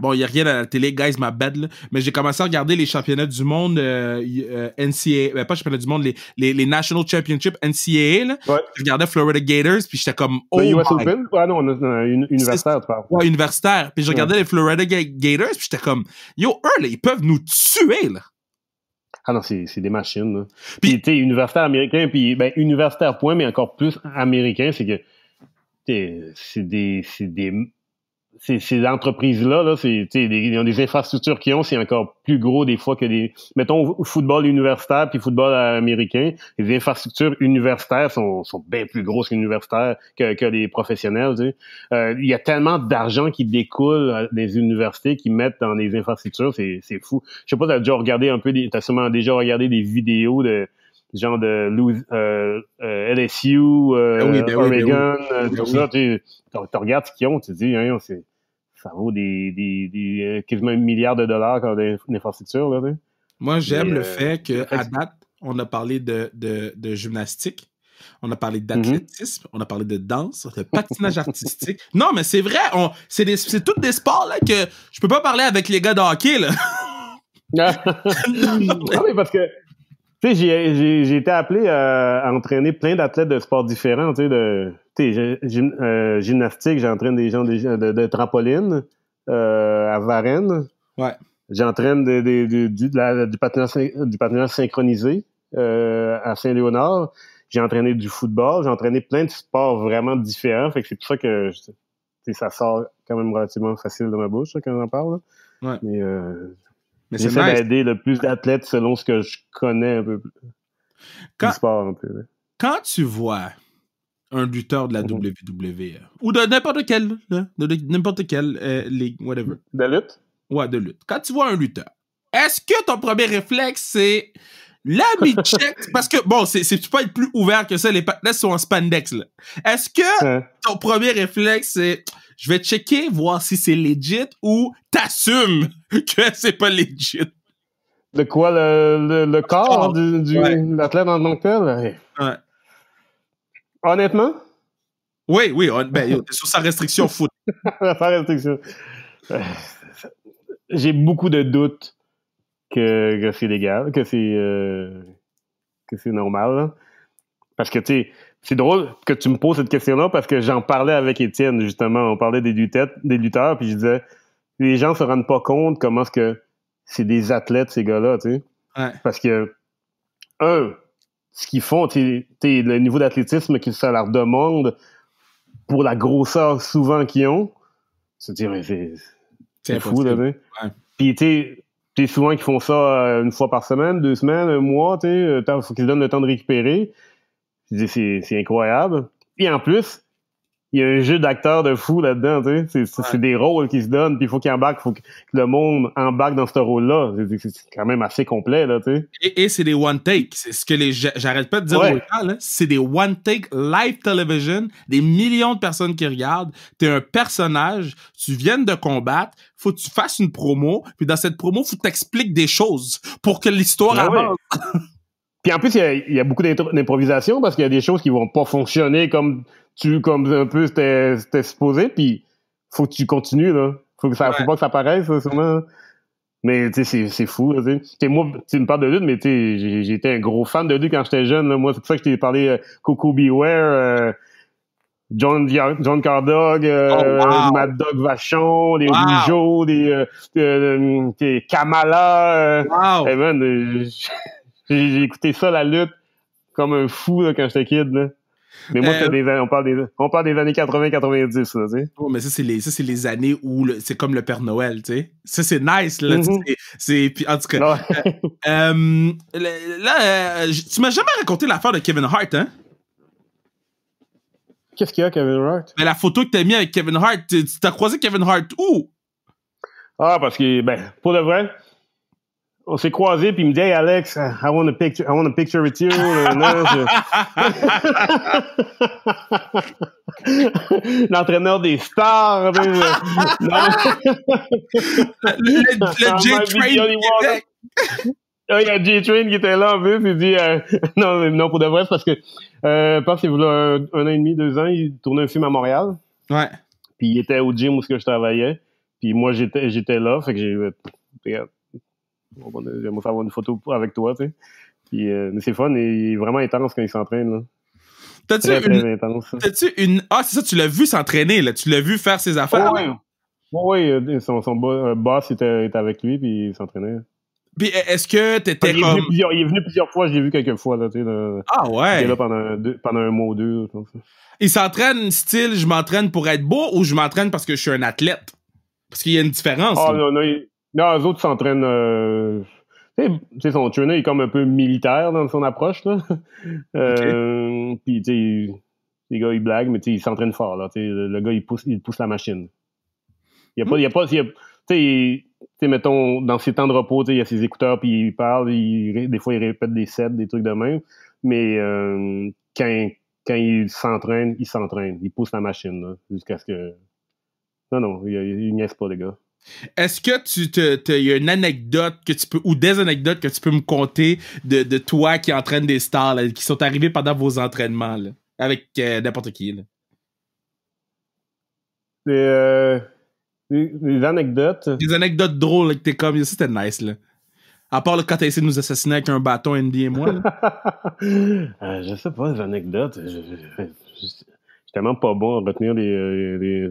bon, il n'y a rien à la télé, guys, ma bad, là, mais j'ai commencé à regarder les championnats du monde NCAA, pas championnats du monde, les National Championship NCAA, là. Ouais. Je regardais Florida Gators, puis j'étais comme, oh my... US Open? Ah non, universitaire, tu parles. Ouais, universitaire. Puis je regardais les Florida Gators, puis j'étais comme, yo, eux, là, ils peuvent nous tuer, là. Ah non, c'est des machines, là. Puis, tu sais, universitaire américain, puis, ben, universitaire point, mais encore plus américain, c'est que ces entreprises-là, là, ils ont des infrastructures qu'ils ont, c'est encore plus gros des fois que mettons, football universitaire puis football américain. Les infrastructures universitaires sont bien plus grosses que les professionnels, tu sais. Il y a tellement d'argent qui découle des universités qui mettent dans les infrastructures, c'est fou. Je sais pas, t'as sûrement déjà regardé des vidéos de genre de LSU, Oregon, tout ça, tu regardes ce qu'ils ont, tu te dis, hein, ça vaut quasiment $1 milliard comme d'infrastructures, là, tu sais. Moi, j'aime le fait qu'à date, on a parlé de gymnastique, on a parlé d'athlétisme, on a parlé de danse, de patinage artistique. Non, mais c'est vrai, c'est tous des sports là, que je peux pas parler avec les gars de hockey, là. Non, mais parce que, tu sais, j'ai été appelé à entraîner plein d'athlètes de sports différents, tu sais, gymnastique, j'entraîne des gens de trampoline à Varennes. Ouais. J'entraîne du patinage synchronisé à Saint-Léonard. J'ai entraîné du football. J'ai entraîné plein de sports vraiment différents. Fait que c'est pour ça que ça sort quand même relativement facile de ma bouche là, quand j'en parle. Là. Ouais. Mais j'essaie d'aider le plus d'athlètes selon ce que je connais un peu plus du sport un peu. Là. Quand tu vois un lutteur de la WWE ou de n'importe quelle, ligue, whatever. De lutte? Ouais, de lutte. Quand tu vois un lutteur, est-ce que ton premier réflexe, c'est la check? Parce que, bon, tu peux être plus ouvert que ça, les patinets sont en spandex, là. Est-ce que ton premier réflexe, c'est je vais checker, voir si c'est legit ou t'assumes que c'est pas legit? De quoi, le corps de l'athlète en tant que tel? Ouais. Honnêtement? Oui, t'es sur sa restriction foot. Sa restriction. J'ai beaucoup de doutes que c'est légal, que c'est normal. Là. Parce que, tu sais, c'est drôle que tu me poses cette question-là parce que j'en parlais avec Étienne, justement. On parlait des lutteurs, puis je disais, les gens se rendent pas compte comment est-ce que c'est des athlètes, ces gars-là, tu sais. Ouais. Parce que, ce qu'ils font, le niveau d'athlétisme que ça leur demande pour la grosseur souvent qu'ils ont, c'est fou, là, tu sais. Ouais. Puis, tu souvent qu'ils font ça une fois par semaine, 2 semaines, un mois, tu sais, faut qu'ils se donnent le temps de récupérer. C'est incroyable. Et en plus, il y a un jeu d'acteurs de fou là-dedans, tu sais. C'est des rôles qui se donnent, puis il faut qu'ils embarquent, faut que le monde embarque dans ce rôle-là. C'est quand même assez complet, là, tu sais. Et c'est des one take. C'est ce que j'arrête pas de dire aux gens, là. C'est des one take live television, des millions de personnes qui regardent. T'es un personnage, tu viens de combattre, faut que tu fasses une promo, puis dans cette promo, faut que t'expliques des choses pour que l'histoire avance. Ouais. Puis en plus, il y a beaucoup d'improvisation parce qu'il y a des choses qui vont pas fonctionner comme un peu c'était supposé, puis faut que tu continues, là. Faut pas que ça paraisse, sûrement. Mais, tu sais, c'est fou, là, tu sais. Moi, tu me parles de lutte, mais tu sais, j'étais un gros fan de lutte quand j'étais jeune, là. Moi, c'est pour ça que je t'ai parlé Coco Beware, John Cardog, Mad Dog Vachon, les Rougeaux, des Kamala. Hey man, j'ai écouté ça, la lutte, comme un fou là, quand j'étais kid. Là. Mais moi, on parle des années 80-90, là, tu sais. Oh, mais ça, c'est les années où c'est comme le Père Noël, tu sais. Ça, c'est nice, là. Puis, en tout cas, tu m'as jamais raconté l'affaire de Kevin Hart, hein? Qu'est-ce qu'il y a, Kevin Hart? Mais la photo que t'as mis avec Kevin Hart, t'as croisé Kevin Hart où? Ah, parce que, pour le vrai, on s'est croisés, puis il me dit, hey Alex, I want a picture with you. L'entraîneur des stars. le J-Train. Il y a J-Train qui était là en plus. Il dit, non, pour de vrai, c'est parce que, je pense qu'il y a un an et demi, 2 ans, il tournait un film à Montréal. Ouais. Puis il était au gym où je travaillais. Puis moi, j'étais là. Fait que j'aimerais faire une photo avec toi, tu sais. Puis, mais c'est fun, et il est vraiment intense quand il s'entraîne, là. T'as-tu une... Ah, c'est ça, tu l'as vu s'entraîner, là. Tu l'as vu faire ses affaires. Oui, son boss était avec lui, puis il s'entraînait. Puis est-ce que t'étais il est venu plusieurs fois, je l'ai vu quelques fois, là, tu sais. Ah ouais? Il était là pendant un mois ou 2, comme ça. Il s'entraîne style, je m'entraîne pour être beau, ou je m'entraîne parce que je suis un athlète? Parce qu'il y a une différence. Ah, non, eux autres s'entraînent... tu sais, son trainer est comme un peu militaire dans son approche, là. Puis, tu sais, les gars, ils blaguent, mais tu sais, ils s'entraînent fort, là. Tu sais, le gars, il pousse la machine. Il y a pas... Tu sais, mettons, dans ses temps de repos, tu sais, il y a ses écouteurs, puis il parle, des fois, il répète des sets, des trucs de même. Mais quand il s'entraîne, il pousse la machine, là, jusqu'à ce que Non, il niaise pas, les gars. Est-ce que il y a une anecdote que tu peux, ou des anecdotes que tu peux me conter de toi qui entraîne des stars, là, qui sont arrivés pendant vos entraînements, là, avec n'importe qui, là? Des anecdotes. Des anecdotes drôles, là, que t'es comme, ça c'était nice, là. À part, là, quand t'as essayé de nous assassiner avec un bâton, Andy et moi, là. Je sais pas, des anecdotes. Je suis tellement pas bon à retenir les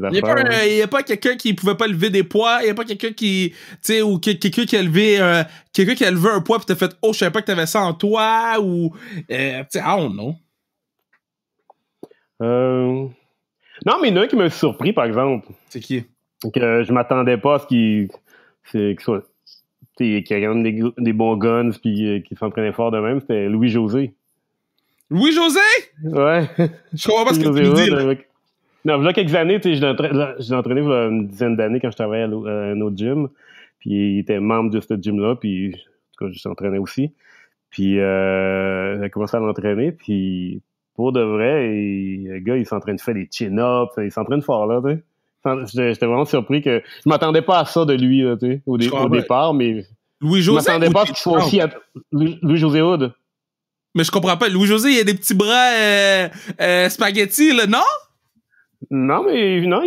affaires. Il y a pas quelqu'un qui pouvait pas lever des poids, il y a pas quelqu'un qui, tu sais, ou quelqu'un qui a levé un poids pis t'as fait, oh, je savais pas que t'avais ça en toi, ou, tu sais, I don't know. Non, mais il y en a un qui m'a surpris, par exemple. C'est qui? Que je m'attendais pas à ce qu'il soit, qu'il y ait quand même des bons guns puis qu'il s'entraînait fort de même. C'était Louis-José. Louis-José? Ouais. Je comprends pas ce que tu me dis, là. Non, il y a quelques années, je l'ai entraîné il y a une dizaine d'années quand je travaillais à un autre gym. Puis il était membre de ce gym-là, puis en tout cas, je s'entraînais aussi. Puis j'ai commencé à l'entraîner, puis pour de vrai, le gars, il s'entraîne de faire des chin-ups, il s'entraîne fort, là, tu sais. J'étais vraiment surpris que... Je m'attendais pas à ça de lui, là, tu sais, au départ, mais... Louis-José? Je m'attendais pas à ce qu'il soit aussi... Louis-José Hood. Mais je comprends pas. Louis-José, il a des petits bras spaghetti, là, non? Non, mais non,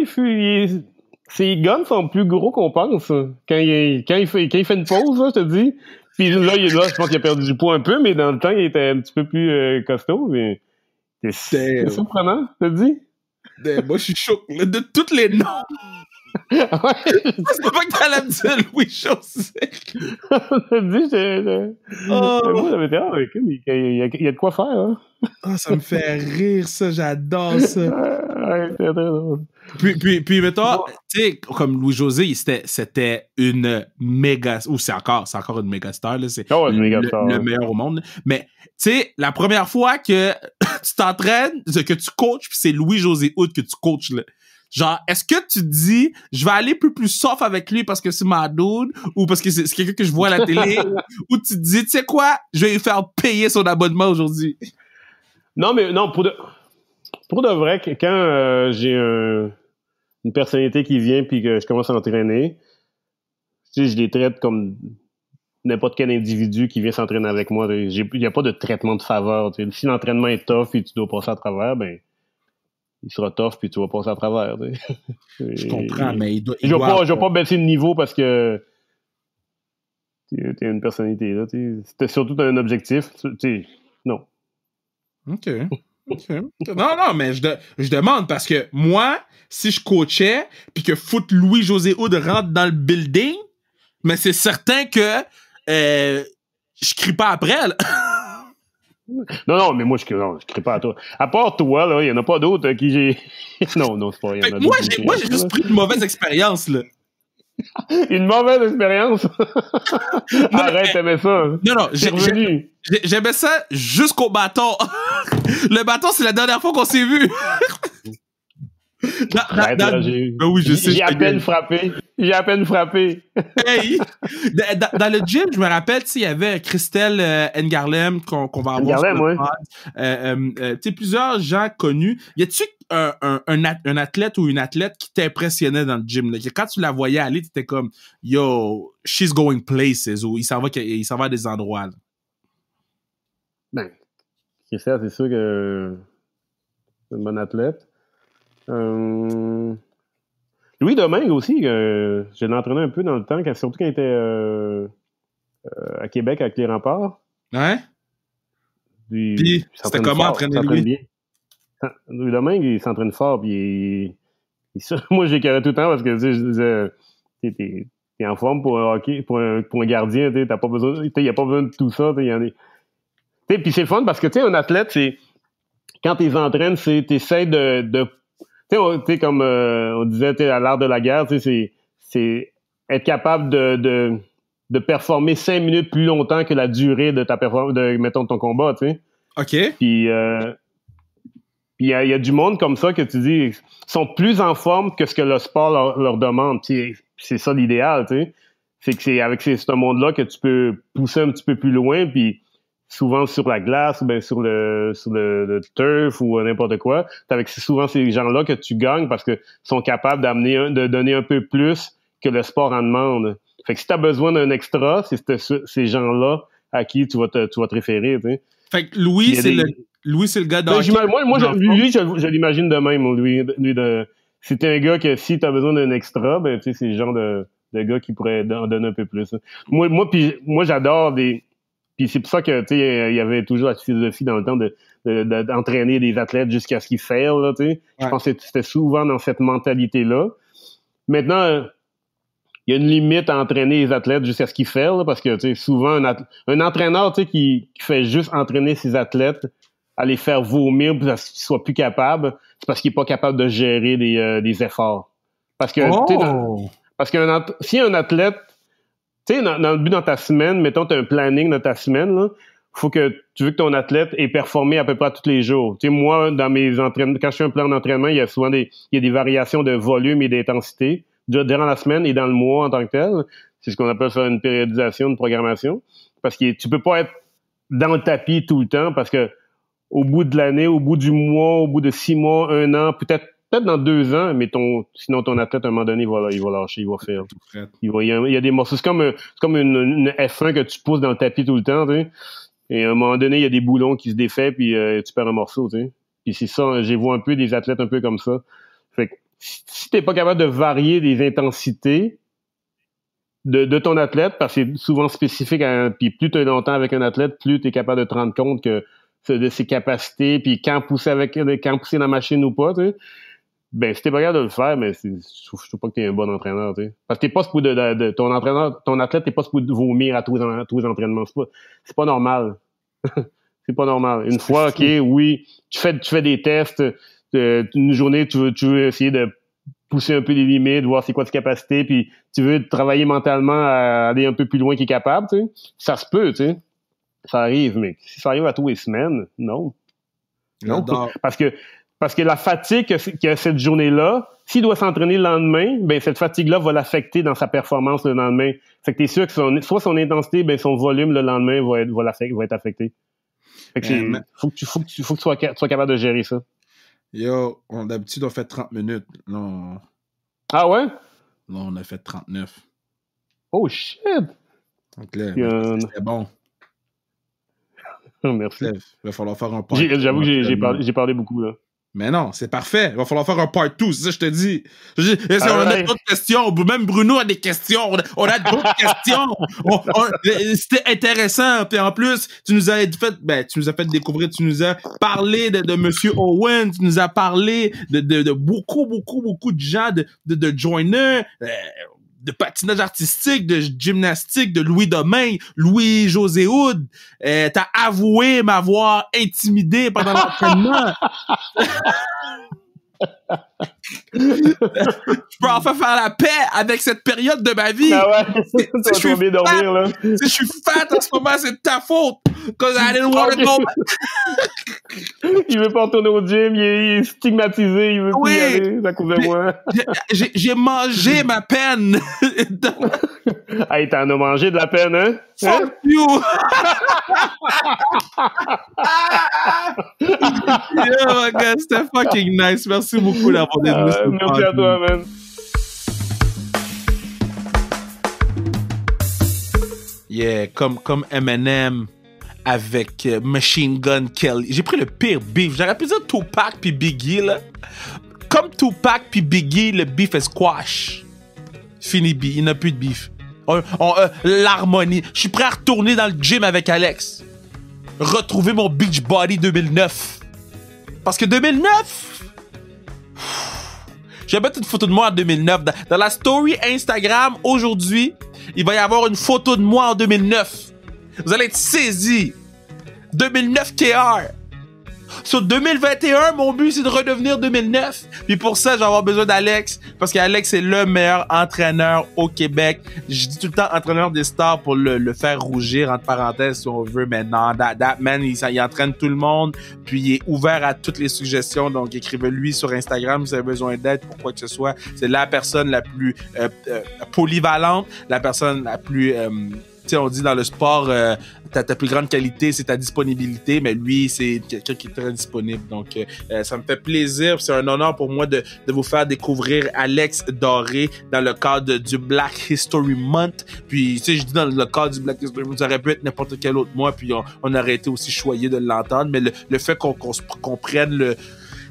ses guns sont plus gros qu'on pense. Quand il fait une pause, là, je te dis. Puis là, je pense qu'il a perdu du poids un peu, mais dans le temps, il était un petit peu plus costaud. Mais c'est surprenant, je te dis. Moi, je suis choqué. De tous les noms. Ouais. C'est pas que t'allais me dire Louis-José. Je te dis, moi, j'avais dit, il y a de quoi faire, hein. Oh, ça me fait rire, ça. J'adore ça. Ouais, c'est très drôle. Puis mettons, tu sais, comme Louis-José, c'était une méga... Ou c'est encore une méga star, là. C'est le meilleur au monde. Mais, tu sais, la première fois que tu t'entraînes, que tu coaches, puis c'est Louis-José Hood que tu coaches, là. Genre, est-ce que tu te dis, je vais aller plus soft avec lui parce que c'est ma dude, ou parce que c'est quelqu'un que je vois à la télé, ou tu te dis, tu sais quoi, je vais lui faire payer son abonnement aujourd'hui? Non, mais non, pour de vrai, quand j'ai une personnalité qui vient puis que je commence à l'entraîner, tu sais, je les traite comme n'importe quel individu qui vient s'entraîner avec moi. Il n'y a pas de traitement de faveur. Tu sais. Si l'entraînement est tough et tu dois passer à travers, ben il sera tough puis tu vas passer à travers. Tu sais. Je comprends, mais je vais pas baisser le niveau parce que t'es une personnalité. Là, c'était surtout un objectif. Non. OK. Non, mais je demande parce que moi, si je coachais puis que foot Louis-José Hood rentre dans le building, mais c'est certain que je crie pas après, là. Non, mais moi, je crie pas à toi. À part toi, là, il y en a pas d'autres à qui j'ai... Non, c'est pas... Y en a moi, j'ai juste pris une mauvaise expérience, là. Une mauvaise expérience? Arrête, t'aimais ça. Non, j'aimais ça jusqu'au bâton. Le bâton, c'est la dernière fois qu'on s'est vu. Oui, je sais. J'ai à peine frappé. Hey! Dans le gym, je me rappelle, il y avait Christelle Ngarlem qu'on va avoir. Tu sais, plusieurs gens connus. Y a-tu un athlète ou une athlète qui t'impressionnait dans le gym? Là? Quand tu la voyais aller, t'étais comme, yo, she's going places, ou il s'en va à des endroits. Là. Ben, Christelle, c'est sûr que c'est une bonne athlète. Louis Domingue aussi, je l'ai entraîné un peu dans le temps, surtout quand il était à Québec avec les Remparts. Ouais? Puis, c'était comment entraîner Louis? Louis Domingue, il s'entraîne fort, puis moi, je l'écœurais tout le temps parce que je disais, t'es en forme pour un hockey, pour un gardien, t'as pas besoin, il n'y a pas besoin de tout ça, puis c'est le fun parce que, tu sais, un athlète, c'est, quand tu les entraînes, t'essaies de tu sais, comme on disait à l'art de la guerre, c'est être capable de performer 5 minutes plus longtemps que la durée de ta performance, mettons, de ton combat, tu sais. OK. Puis il y a du monde comme ça que tu dis sont plus en forme que ce que le sport leur demande. Puis c'est ça l'idéal, tu sais. C'est que c'est avec ce monde-là que tu peux pousser un petit peu plus loin, puis souvent sur la glace ou bien sur le turf ou n'importe quoi. C'est avec souvent ces gens-là que tu gagnes parce que sont capables de donner un peu plus que le sport en demande. Fait que si tu as besoin d'un extra, c'est ces gens-là à qui tu vas te référer. T'sais. Fait que Louis, c'est le gars dans lui, je l'imagine de même. Lui c'est un gars que si tu as besoin d'un extra, ben tu sais, c'est le genre de gars qui pourrait en donner un peu plus. Hein. Moi, j'adore des... Puis c'est pour ça que, tu sais, il y avait toujours la philosophie dans le temps d'entraîner des athlètes jusqu'à ce qu'ils faillent, là, tu sais. Ouais. Je pense que c'était souvent dans cette mentalité-là. Maintenant, il y a une limite à entraîner les athlètes jusqu'à ce qu'ils faillent, là, parce que, tu sais, souvent, un entraîneur, tu sais, qui fait juste entraîner ses athlètes à les faire vomir pour qu'ils soient plus capables, c'est parce qu'il est pas capable de gérer des efforts. Parce que, si un athlète, tu sais, dans le but dans ta semaine, mettons, tu as un planning dans ta semaine, là, tu veux que ton athlète ait performé à peu près tous les jours. Tu sais, moi, dans mes entraînements, quand je fais un plan d'entraînement, il y a souvent des variations de volume et d'intensité durant la semaine et dans le mois en tant que tel. C'est ce qu'on appelle faire une périodisation, une programmation. Parce que tu peux pas être dans le tapis tout le temps parce que au bout de l'année, au bout du mois, au bout de 6 mois, 1 an, peut-être dans 2 ans, mais sinon ton athlète, à un moment donné, il va lâcher, il va faire. Il y a des morceaux. C'est comme une F1 que tu pousses dans le tapis tout le temps, tu sais. Et à un moment donné, il y a des boulons qui se défait, puis tu perds un morceau, tu sais. Puis c'est ça, j'ai vu un peu des athlètes un peu comme ça. Fait que si t'es pas capable de varier les intensités de ton athlète, parce que c'est souvent spécifique, puis plus tu es longtemps avec un athlète, plus tu es capable de te rendre compte de ses capacités, puis quand pousser dans la machine ou pas, tu sais. Ben, si t'es pas capable de le faire, mais je trouve pas que t'es un bon entraîneur, tu sais. Parce que t'es pas supposé ton athlète, t'es pas supposé vomir à tous les entraînements. C'est pas normal. C'est pas normal. Une fois, OK, oui, tu fais des tests, une journée, tu veux essayer de pousser un peu les limites, voir c'est quoi tes capacités, puis tu veux travailler mentalement à aller un peu plus loin qu'il est capable, tu sais. Ça se peut, tu sais. Ça arrive, mais si ça arrive à tous les semaines, non. Non. Parce que la fatigue qu'il y a cette journée-là, s'il doit s'entraîner le lendemain, ben cette fatigue-là va l'affecter dans sa performance le lendemain. Fait que t'es sûr que soit son intensité, ben son volume le lendemain va être affecté. Fait que faut que tu sois capable de gérer ça. Yo, d'habitude on fait 30 minutes. Non. Ah ouais? Non, on a fait 39. Oh shit! Donc là, c'était bon. Merci. Il va falloir faire un part. J'avoue que j'ai parlé beaucoup, là. Mais non, c'est parfait. Il va falloir faire un part 2, c'est ça que je te dis. On a d'autres questions. Même Bruno a des questions. On a d'autres questions. C'était intéressant. Puis en plus, tu nous as fait découvrir, tu nous as parlé de Monsieur Owen, tu nous as parlé de beaucoup de gens, de joiners, de patinage artistique, de gymnastique, de Louis Domingue, Louis-José Hood. T'as avoué m'avoir intimidé pendant l'entraînement. Je peux enfin faire la paix avec cette période de ma vie. Ah ouais, je suis bien dormir, là. Si je suis fat en ce moment, c'est de ta faute. Cause I didn't want to go. Il veut pas retourner au gym, il est stigmatisé, il veut plus y aller, à cause de moi. J'ai mangé ma peine. Hey, t'en as mangé de la peine, hein? Fuck you! Yeah, my God, c'était fucking nice. Merci beaucoup d'avoir été venu. Merci à toi, man. Yeah, comme Eminem avec Machine Gun Kelly. J'ai pris le pire beef. J'aurais pu dire Tupac puis Biggie, là. Comme Tupac puis Biggie, le beef est squash. Fini beef. Il n'y a plus de beef. L'harmonie. Je suis prêt à retourner dans le gym avec Alex. Retrouver mon Beach Body 2009. Parce que 2009... Je vais mettre une photo de moi en 2009. Dans la story Instagram, aujourd'hui, il va y avoir une photo de moi en 2009. Vous allez être saisis. 2009 KR. Sur 2021, mon but, c'est de redevenir 2009. Puis pour ça, je vais avoir besoin d'Alex. Parce qu'Alex est le meilleur entraîneur au Québec. Je dis tout le temps entraîneur des stars pour le faire rougir, entre parenthèses, si on veut. Mais non, that man, il entraîne tout le monde. Puis il est ouvert à toutes les suggestions. Donc, écrivez-lui sur Instagram si vous avez besoin d'aide pour quoi que ce soit. C'est la personne la plus polyvalente, la personne la plus sais, on dit dans le sport, ta plus grande qualité, c'est ta disponibilité, mais lui, c'est quelqu'un qui est très disponible. Donc, ça me fait plaisir. C'est un honneur pour moi de vous faire découvrir Alex Doré dans le cadre du Black History Month. Puis, tu sais, je dis dans le cadre du Black History Month, ça aurait pu être n'importe quel autre mois, puis on aurait été aussi choyé de l'entendre. Mais le fait qu'on prenne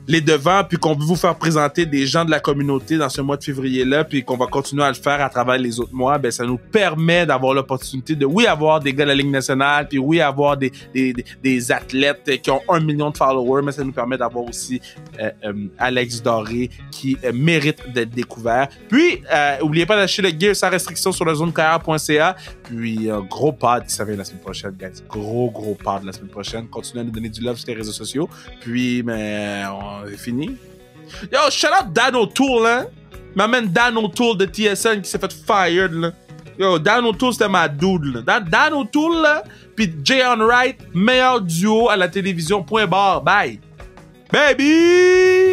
les devants, puis qu'on veut vous faire présenter des gens de la communauté dans ce mois de février-là, puis qu'on va continuer à le faire à travers les autres mois, ben ça nous permet d'avoir l'opportunité de, oui, avoir des gars de la Ligue nationale, puis oui, avoir des athlètes qui ont 1 million de followers, mais ça nous permet d'avoir aussi Alex Doré qui mérite d'être découvert. Puis, oubliez pas d'acheter le gear sans restriction sur le zonecarrière.ca. Puis, un gros pod qui s'en vient la semaine prochaine, guys. Gros pod la semaine prochaine. Continuez à nous donner du love sur les réseaux sociaux. Puis, mais c'est fini. Yo, shout out Dan O'Toole, hein? M'amène Dan O'Toole de TSN qui s'est fait fired, là. Yo, Dan O'Toole, c'était ma dude, là. Dan O'Toole, là, pis Jay On Wright, meilleur duo à la télévision, point barre. Bye. Baby!